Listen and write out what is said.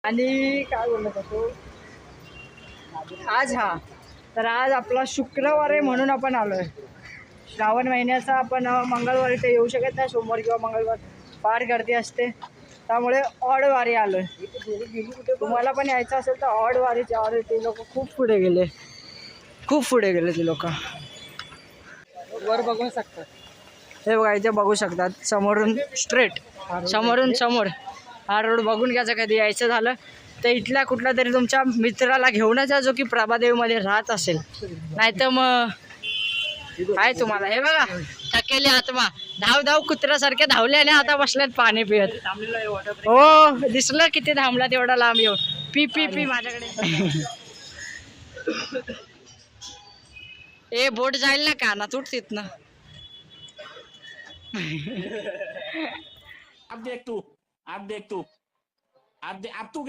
आणि काय बोलत होतो आज तर आज आपला शुक्रवार आहे म्हणून आपण आलोय. श्रावण महिन्याचा आपण मंगळवारी इथे येऊ शकत नाही, सोमवार किंवा मंगळवार फार गर्दी असते, त्यामुळे ऑड वारी आलोय. तुम्हाला पण यायचं असेल तर ऑड वारीच्या ऑड ते लोक खूप पुढे गेले ते लोक. वर बघू शकतात, हे बघा इथे बघू शकतात समोरून स्ट्रेट समोर हा रोड बघून घ्यायचा. कधी यायचं झालं तर इथल्या कुठला तरी तुमच्या मित्राला घेऊनच जा जो की प्रभादेवीमध्ये राहत असेल, नाहीतर मग आहे तुम्हाला. हे बघा थकेली आत्मा धाव कुत्र्यासारखे धावले आणि आता बसल्यात पाणी पियत. हो दिसलं किती थांबला तेवढा लांब येऊन पी माझ्याकडे. ए बोट जाईल ना का ना तुट तिथनं. अब देख तू अब तू